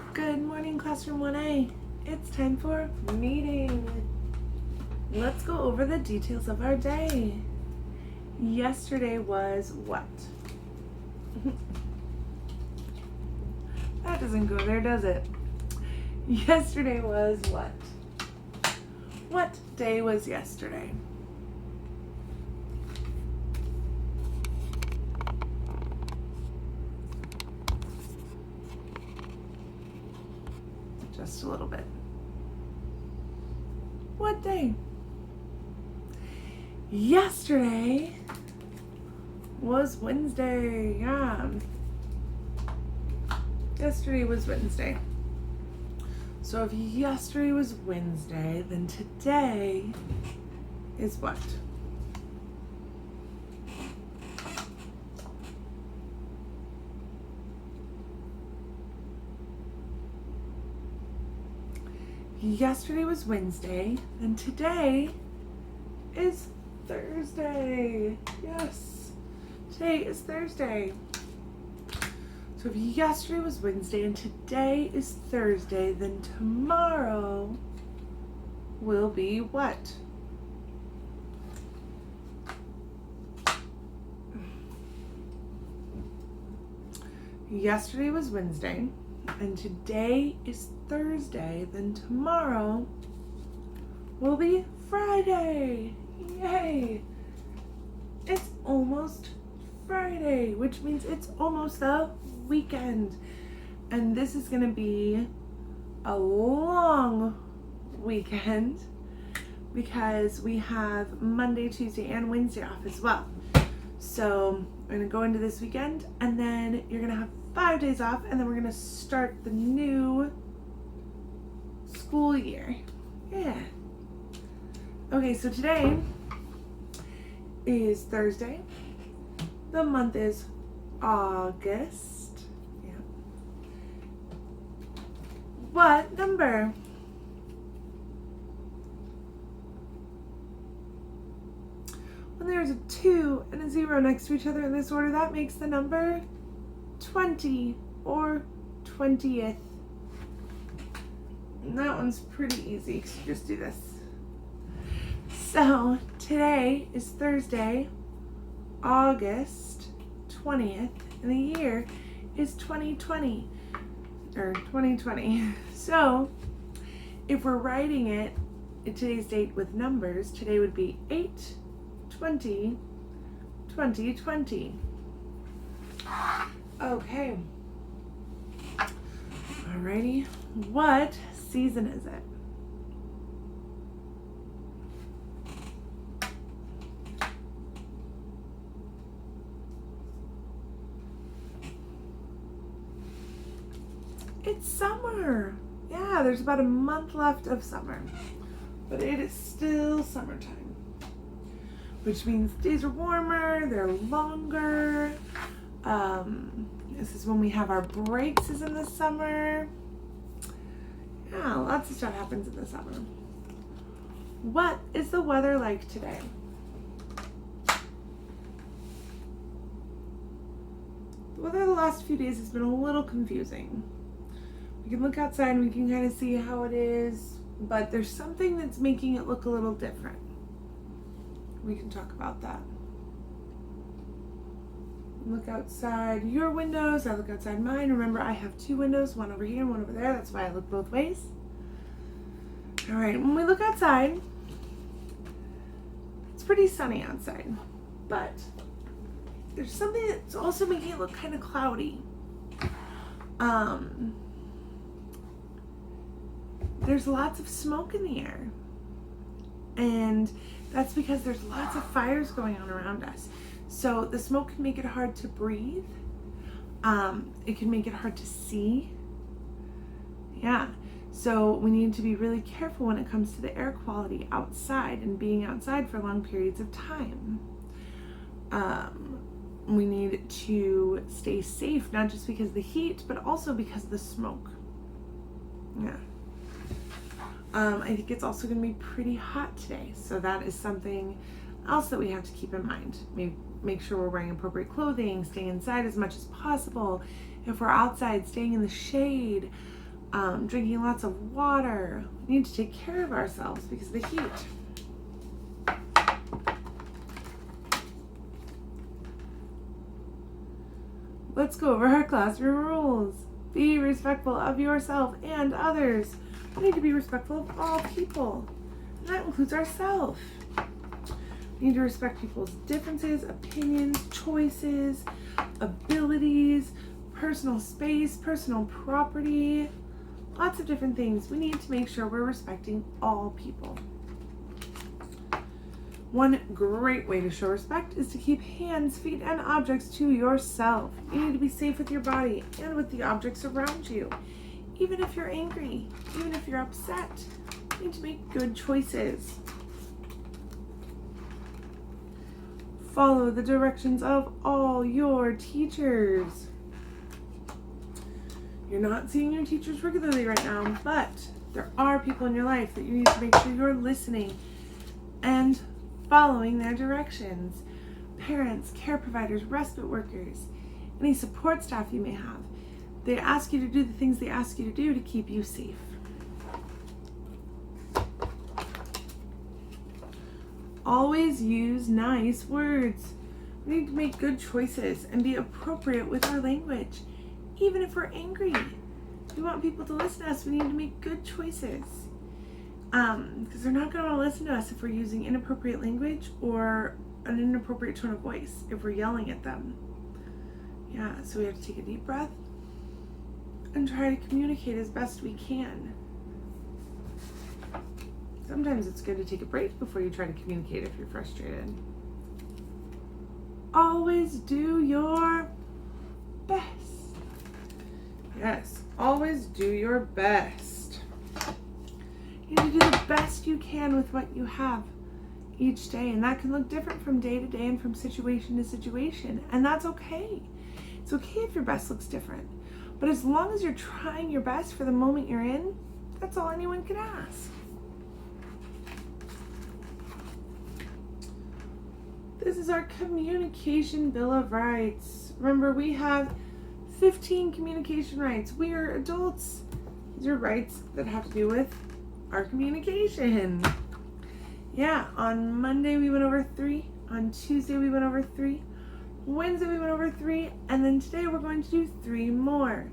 Good morning, Classroom 1A. It's time for meeting. Let's go over the details of our day. Yesterday was what? That doesn't go there, does it? Yesterday was what? What day was yesterday? Just a little bit. What day? Yesterday was Wednesday. Yeah. Yesterday was Wednesday. So if yesterday was Wednesday, then today is what? Yesterday was Wednesday, and today is Thursday. Yes, today is Thursday. So if yesterday was Wednesday and today is Thursday, then tomorrow will be what? Yesterday was Wednesday, and today is Thursday, then tomorrow will be Friday. Yay! It's almost Friday, which means it's almost the weekend. And this is going to be a long weekend because we have Monday, Tuesday, and Wednesday off as well. So we're going to go into this weekend, and then you're going to have 5 days off, and then we're going to start the new school year. Yeah. Okay, so today is Thursday. The month is August. Yeah. What number? When there's a 2 and a 0 next to each other in this order, that makes the number 20 or 20th. And that one's pretty easy. Just do this. So today is Thursday, August 20th, and the year is 2020 or 2020. So if we're writing it in today's date with numbers, today would be 8/20/2020. Okay. Alrighty. What season is it? It's summer. Yeah, there's about a month left of summer, but it is still summertime, which means days are warmer, they're longer. This is when we have our breaks is in the summer. Yeah, lots of stuff happens in the summer. What is the weather like today? The weather the last few days has been a little confusing. We can look outside and we can kind of see how it is, but there's something that's making it look a little different. We can talk about that. Look outside your windows, I look outside mine. Remember, I have 2 windows, one over here and one over there. That's why I look both ways. All right, when we look outside, it's pretty sunny outside, but there's something that's also making it look kind of cloudy. There's lots of smoke in the air, and that's because there's lots of fires going on around us. So the smoke can make it hard to breathe. It can make it hard to see. Yeah. So we need to be really careful when it comes to the air quality outside and being outside for long periods of time. We need to stay safe, not just because of the heat, but also because of the smoke. Yeah. I think it's also going to be pretty hot today, so that is something else that we have to keep in mind. Make sure we're wearing appropriate clothing, staying inside as much as possible. If we're outside, staying in the shade. drinking lots of water. We need to take care of ourselves because of the heat. Let's go over our classroom rules. Be respectful of yourself and others. We need to be respectful of all people. And that includes ourselves. We need to respect people's differences, opinions, choices, abilities, personal space, personal property, lots of different things. We need to make sure we're respecting all people. One great way to show respect is to keep hands, feet, and objects to yourself. You need to be safe with your body and with the objects around you. Even if you're angry, even if you're upset, you need to make good choices. Follow the directions of all your teachers. You're not seeing your teachers regularly right now, but there are people in your life that you need to make sure you're listening and following their directions. Parents, care providers, respite workers, any support staff you may have. They ask you to do the things they ask you to do to keep you safe. Always use nice words. We need to make good choices and be appropriate with our language. Even if we're angry, if we want people to listen to us, we need to make good choices. Because they're not going to listen to us if we're using inappropriate language or an inappropriate tone of voice, if we're yelling at them. Yeah, so we have to take a deep breath and try to communicate as best we can. Sometimes it's good to take a break before you try to communicate if you're frustrated. Always do your best. Yes, always do your best. You need to do the best you can with what you have each day, and that can look different from day to day and from situation to situation, and that's okay. It's okay if your best looks different, but as long as you're trying your best for the moment you're in, that's all anyone can ask. This is our Communication Bill of Rights. Remember, we have 15 communication rights. We are adults. These are rights that have to do with our communication. Yeah, on Monday we went over 3. On Tuesday we went over 3. Wednesday we went over 3. And then today we're going to do 3 more.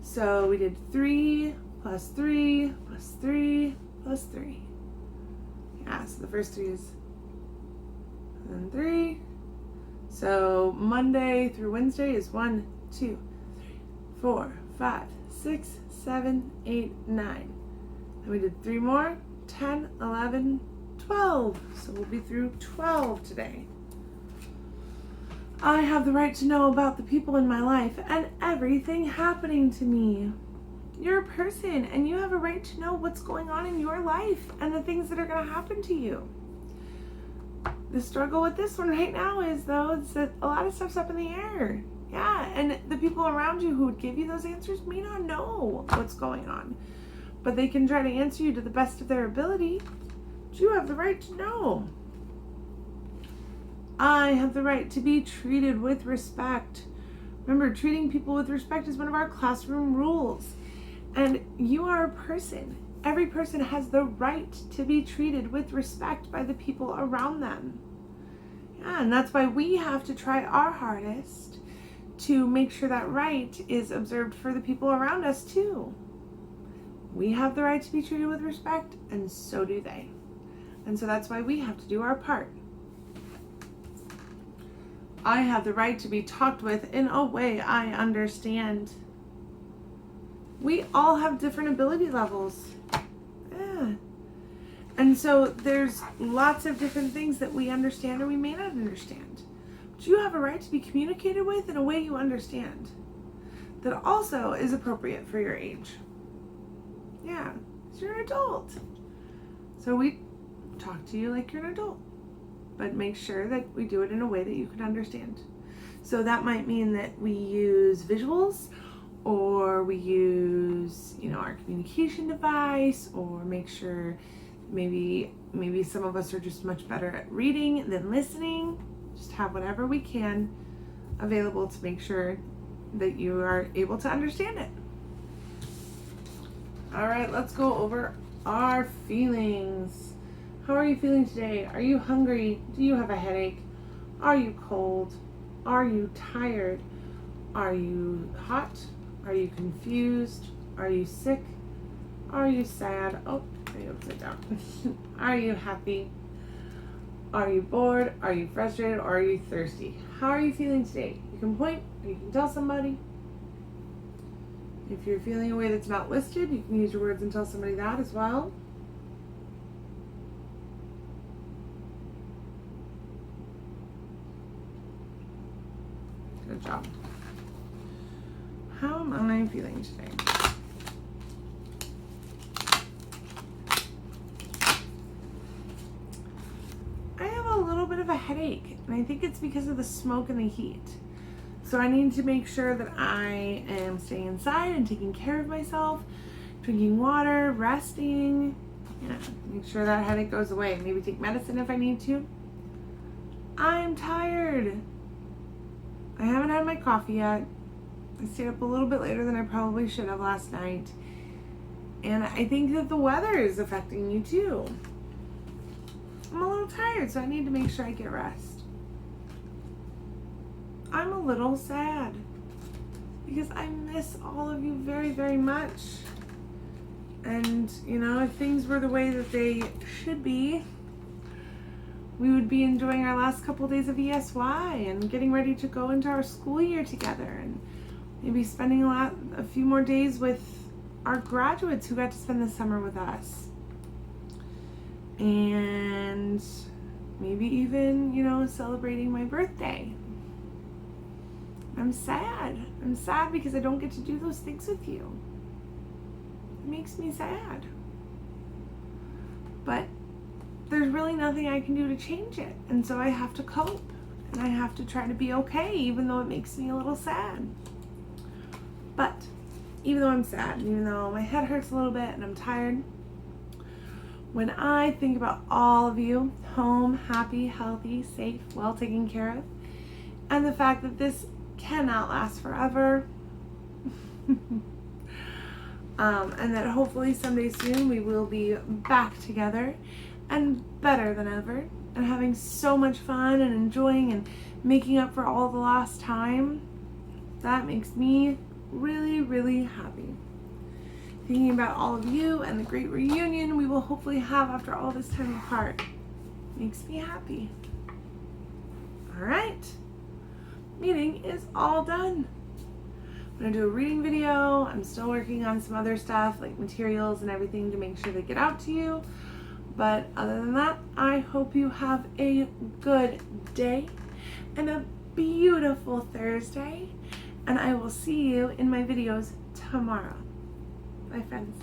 So we did 3 plus 3 plus 3 plus 3. Yeah, so the first 3 is and 3. So Monday through Wednesday is 1, 2, 3, 4, 5, 6, 7, 8, 9. And we did 3 more, 10, 11, 12. So we'll be through 12 today. I have the right to know about the people in my life and everything happening to me. You're a person and you have a right to know what's going on in your life and the things that are going to happen to you. The struggle with this one right now is, though, is that a lot of stuff's up in the air. Yeah, and the people around you who would give you those answers may not know what's going on. But they can try to answer you to the best of their ability. But you have the right to know. I have the right to be treated with respect. Remember, treating people with respect is one of our classroom rules. And you are a person. Every person has the right to be treated with respect by the people around them. Yeah, and that's why we have to try our hardest to make sure that right is observed for the people around us too. We have the right to be treated with respect, and so do they. And so that's why we have to do our part. I have the right to be talked with in a way I understand. We all have different ability levels. Yeah. And so there's lots of different things that we understand or we may not understand. But you have a right to be communicated with in a way you understand that also is appropriate for your age. Yeah, because you're an adult. So we talk to you like you're an adult, but make sure that we do it in a way that you can understand. So that might mean that we use visuals, or we use, our communication device, or make sure maybe some of us are just much better at reading than listening. Just have whatever we can available to make sure that you are able to understand it. All right, let's go over our feelings. How are you feeling today? Are you hungry? Do you have a headache? Are you cold? Are you tired? Are you hot? Are you confused? Are you sick? Are you sad? Oh, I upside down. Are you happy? Are you bored? Are you frustrated? Or are you thirsty? How are you feeling today? You can point or you can tell somebody. If you're feeling a way that's not listed, you can use your words and tell somebody that as well. Good job. How am I feeling today? I have a little bit of a headache, and I think it's because of the smoke and the heat. So I need to make sure that I am staying inside and taking care of myself, drinking water, resting. Yeah, make sure that headache goes away. Maybe take medicine if I need to. I'm tired. I haven't had my coffee yet. I stayed up a little bit later than I probably should have last night. And I think that the weather is affecting me too. I'm a little tired, so I need to make sure I get rest. I'm a little sad because I miss all of you very, very much. And, you know, if things were the way that they should be, we would be enjoying our last couple days of ESY and getting ready to go into our school year together and maybe spending a few more days with our graduates who got to spend the summer with us. And maybe even, you know, celebrating my birthday. I'm sad. I'm sad because I don't get to do those things with you. It makes me sad. But there's really nothing I can do to change it. And so I have to cope. And I have to try to be okay, even though it makes me a little sad. But even though I'm sad, and even though my head hurts a little bit and I'm tired, when I think about all of you, home, happy, healthy, safe, well taken care of, and the fact that this cannot last forever, and that hopefully someday soon we will be back together and better than ever and having so much fun and enjoying and making up for all the lost time, that makes me really, really happy. Thinking about all of you and the great reunion we will hopefully have after all this time apart makes me happy. All right, meeting is all done. I'm gonna do a reading video. I'm still working on some other stuff like materials and everything to make sure they get out to you. But other than that, I hope you have a good day and a beautiful Thursday. And I will see you in my videos tomorrow. Bye, friends.